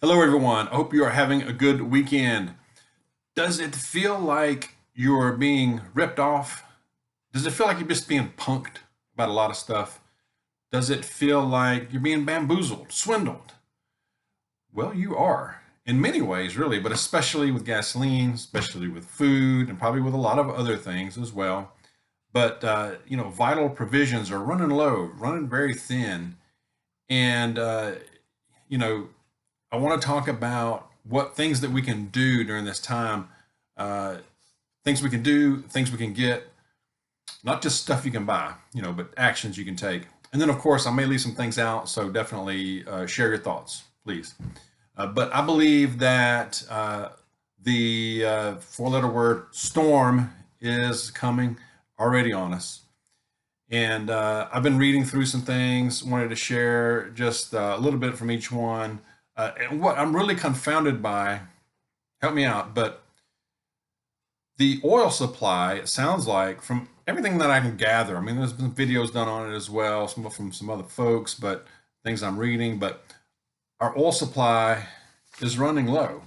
Hello, everyone. I hope you are having a good weekend. Does it feel like you're being ripped off? Does it feel like you're just being punked about a lot of stuff? Does it feel like you're being bamboozled, swindled? Well, you are in many ways, really, but especially with gasoline, especially with food, and probably with a lot of other things as well. But, vital provisions are running low, running very thin. And, you know, I want to talk about what things that we can do during this time, uh, things we can do, things we can get, not just stuff you can buy, but actions you can take. And then, of course, I may leave some things out, so definitely share your thoughts, please. But I believe that the four-letter word storm is coming already on us. And I've been reading through some things, wanted to share just a little bit from each one. And what I'm really confounded by, help me out, but the oil supply, it sounds like, from everything that I can gather, I mean, there's been videos done on it as well, some from some other folks, but things I'm reading, but our oil supply is running low.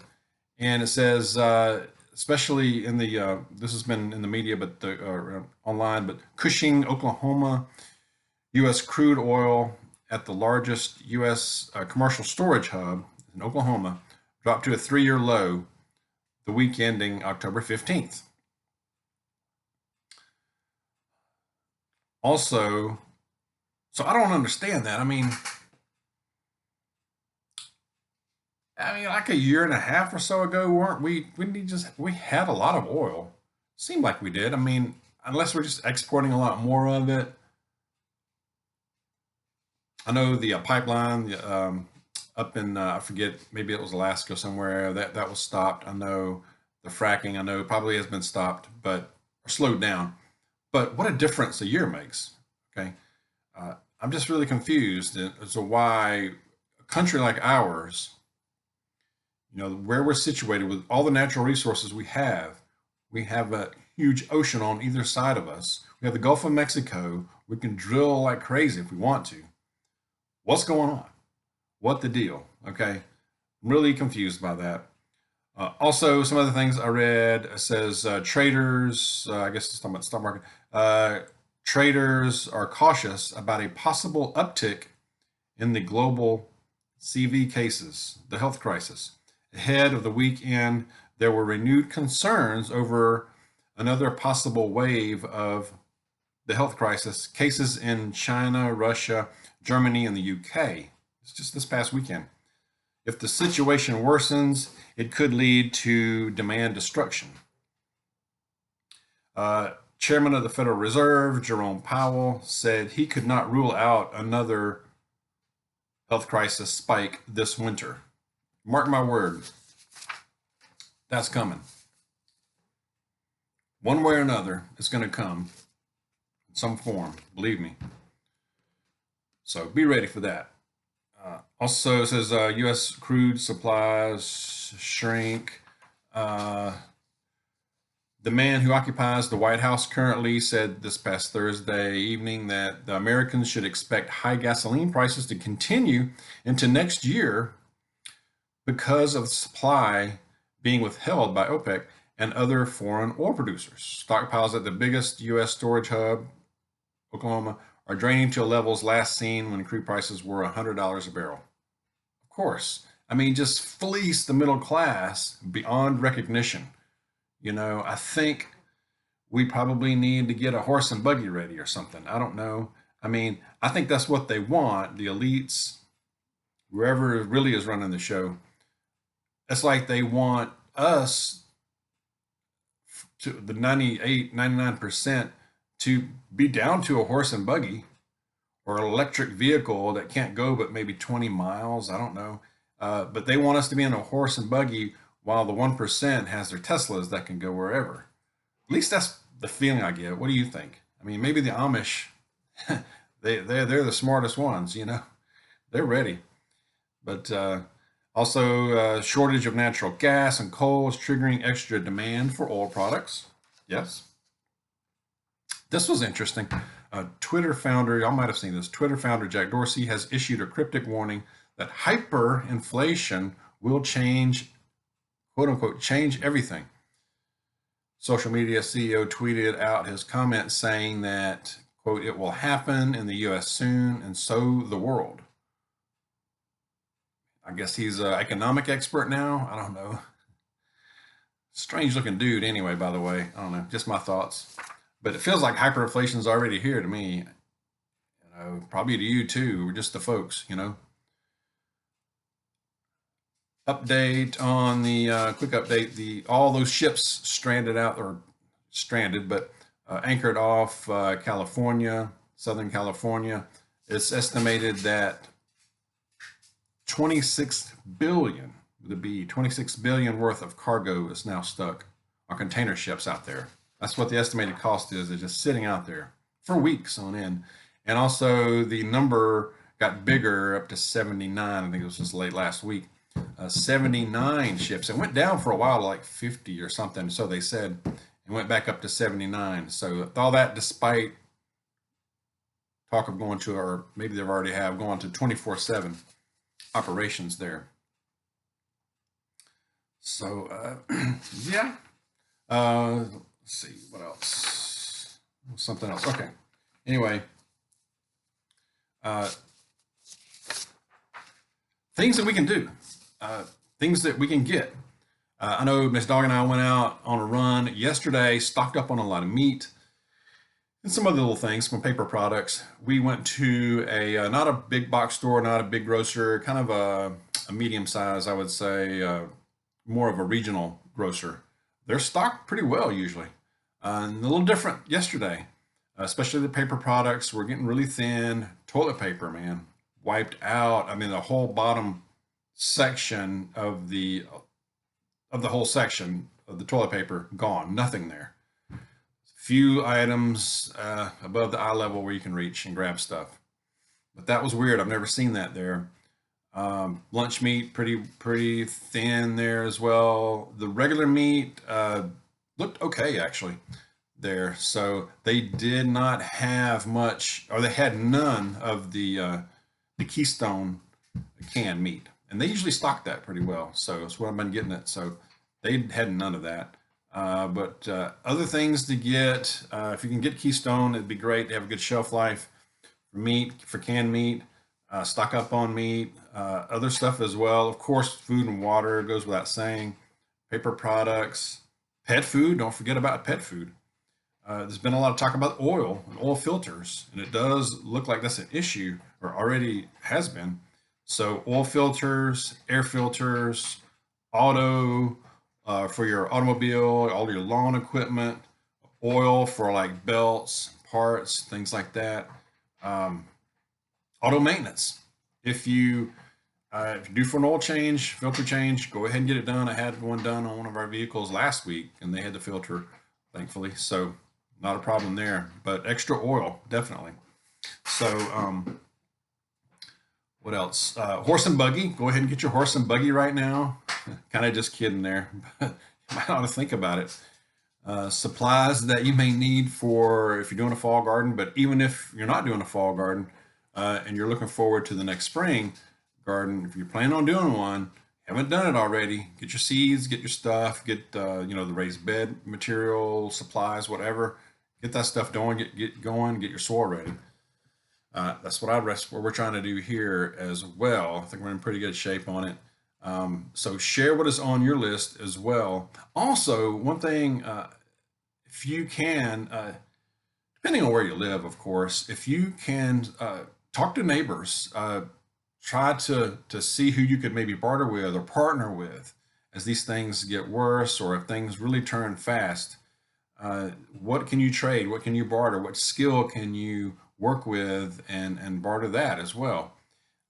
And it says, especially in this has been in the media, but online, but Cushing, Oklahoma, U.S. crude oil at the largest U.S. Commercial storage hub in Oklahoma dropped to a 3-year low the week ending October 15th. Also, so I don't understand that. I mean, like a year and a half or so ago, weren't we? We had a lot of oil. Seemed like we did. I mean, unless we're just exporting a lot more of it. I know the pipeline up in I forget, maybe it was Alaska somewhere, that was stopped. I know the fracking, I know probably has been stopped, but or slowed down. But what a difference a year makes. Okay, I'm just really confused as to why a country like ours, where we're situated with all the natural resources we have a huge ocean on either side of us. We have the Gulf of Mexico. We can drill like crazy if we want to. What's going on? What the deal? Okay, I'm really confused by that. Also, some other things I read says traders, I guess it's talking about the stock market. Traders are cautious about a possible uptick in the global CV cases, the health crisis. Ahead of the weekend, there were renewed concerns over another possible wave of the health crisis, cases in China, Russia, Germany, and the UK. It's just this past weekend. If the situation worsens, it could lead to demand destruction. Chairman of the Federal Reserve, Jerome Powell, said he could not rule out another health crisis spike this winter. Mark my word, that's coming. One way or another, it's going to come in some form, believe me. So be ready for that. Also, it says U.S. crude supplies shrink. The man who occupies the White House currently said this past Thursday evening that the Americans should expect high gasoline prices to continue into next year because of supply being withheld by OPEC and other foreign oil producers. Stockpiles at the biggest U.S. storage hub, Oklahoma, are draining to levels last seen when crude prices were $100 a barrel. Of course, I mean, just fleece the middle class beyond recognition. I think we probably need to get a horse and buggy ready or something. I don't know. I mean, I think that's what they want, the elites, whoever really is running the show. It's like they want us to the 98, 99% to be down to a horse and buggy or an electric vehicle that can't go but maybe 20 miles. I don't know. But they want us to be in a horse and buggy while the 1% has their Teslas that can go wherever. At least that's the feeling I get. What do you think? I mean, maybe the Amish, they're the smartest ones, they're ready. But also, shortage of natural gas and coal is triggering extra demand for oil products. Yes. This was interesting. Twitter founder, y'all might have seen this. Twitter founder Jack Dorsey has issued a cryptic warning that hyperinflation will change, quote unquote, change everything. Social media CEO tweeted out his comments saying that, quote, it will happen in the US soon, and so the world. I guess he's an economic expert now. I don't know. Strange looking dude, anyway, by the way. I don't know. Just my thoughts. But it feels like hyperinflation is already here to me. Probably to you too. We're just the folks. Update on the quick update. All those ships stranded out, or stranded, but anchored off California, Southern California. It's estimated that 26 billion, with a B, 26 billion worth of cargo is now stuck on container ships out there. That's what the estimated cost is. It's just sitting out there for weeks on end. And also the number got bigger, up to 79. I think it was just late last week. 79 ships. It went down for a while to like 50 or something, so they said. It went back up to 79. So all that despite talk of going to, or maybe they've already have, gone to 24/7 operations there. So yeah. Let's see what else. Something else. Okay. Anyway, things that we can do, things that we can get. I know Miss Dog and I went out on a run yesterday, stocked up on a lot of meat and some other little things, some paper products. We went to a not a big box store, not a big grocer, kind of a medium size, I would say, more of a regional grocer. They're stocked pretty well usually, and a little different yesterday, especially the paper products were getting really thin. Toilet paper, man, wiped out. I mean, the whole bottom section of the whole section of the toilet paper gone, nothing there. Few items above the eye level where you can reach and grab stuff, but that was weird. I've never seen that there. Lunch meat pretty thin there as well. The regular meat looked okay actually there. So they did not have much, or they had none of the Keystone canned meat, and they usually stock that pretty well. So that's what I've been getting it. So they had none of that. But other things to get, if you can get Keystone, it'd be great. They have a good shelf life for meat, for canned meat. Stock up on meat, other stuff as well. Of course, food and water goes without saying. Paper products, pet food. Don't forget about pet food. There's been a lot of talk about oil and oil filters, and it does look like that's an issue, or already has been. So oil filters, air filters, auto for your automobile, all your lawn equipment, oil for like belts, parts, things like that. Auto maintenance. If you do for an oil change, filter change, go ahead and get it done. I had one done on one of our vehicles last week, and they had the filter, thankfully, so not a problem there. But extra oil, definitely. So what else? Horse and buggy. Go ahead and get your horse and buggy right now. Kind of just kidding there, but you might ought to think about it. Supplies that you may need for if you're doing a fall garden, but even if you're not doing a fall garden, and you're looking forward to the next spring garden, if you're planning on doing one, haven't done it already, get your seeds, get your stuff, get the raised bed material, supplies, whatever. Get that stuff going, get going, get your soil ready. That's what we're trying to do here as well. I think we're in pretty good shape on it. So share what is on your list as well. Also, one thing, if you can, depending on where you live, of course, if you can talk to neighbors, try to see who you could maybe barter with or partner with as these things get worse, or if things really turn fast. What can you trade? What can you barter? What skill can you work with and barter that as well?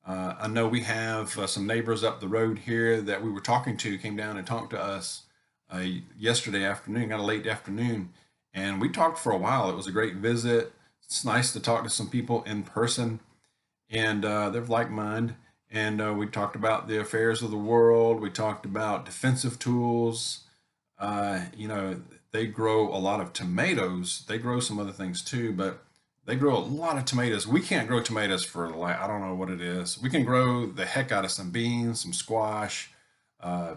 I know we have some neighbors up the road here that we were talking to, came down and talked to us yesterday afternoon, kind of late afternoon, and we talked for a while. It was a great visit. It's nice to talk to some people in person, and they're like mind. And we talked about the affairs of the world. We talked about defensive tools. They grow a lot of tomatoes. They grow some other things too, but they grow a lot of tomatoes. We can't grow tomatoes for, like, I don't know what it is. We can grow the heck out of some beans, some squash, uh,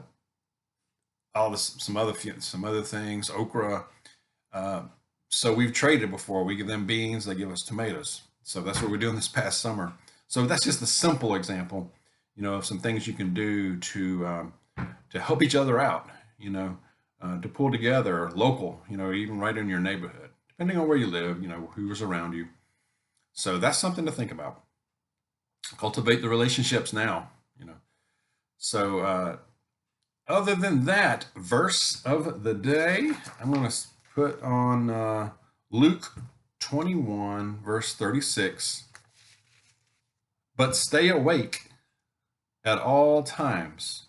all this, some other things, okra. Uh, so we've traded before. We give them beans, they give us tomatoes. So that's what we're doing this past summer. So that's just a simple example, of some things you can do to help each other out. To pull together local. Even right in your neighborhood, depending on where you live. Who's around you. So that's something to think about. Cultivate the relationships now. So other than that, verse of the day, I'm going to put on Luke 21, verse 36. But stay awake at all times,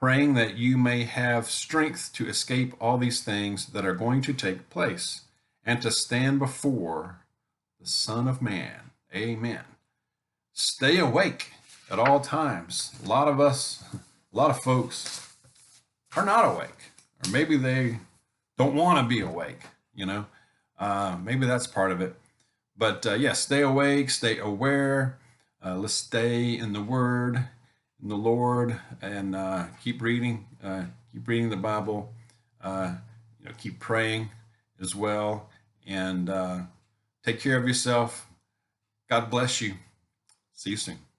praying that you may have strength to escape all these things that are going to take place and to stand before the Son of Man. Amen. Stay awake at all times. A lot of folks are not awake, or maybe they don't want to be awake. Maybe that's part of it. But stay awake, stay aware. Let's stay in the Word, in the Lord, and keep reading the Bible. Keep praying as well, and take care of yourself. God bless you. See you soon.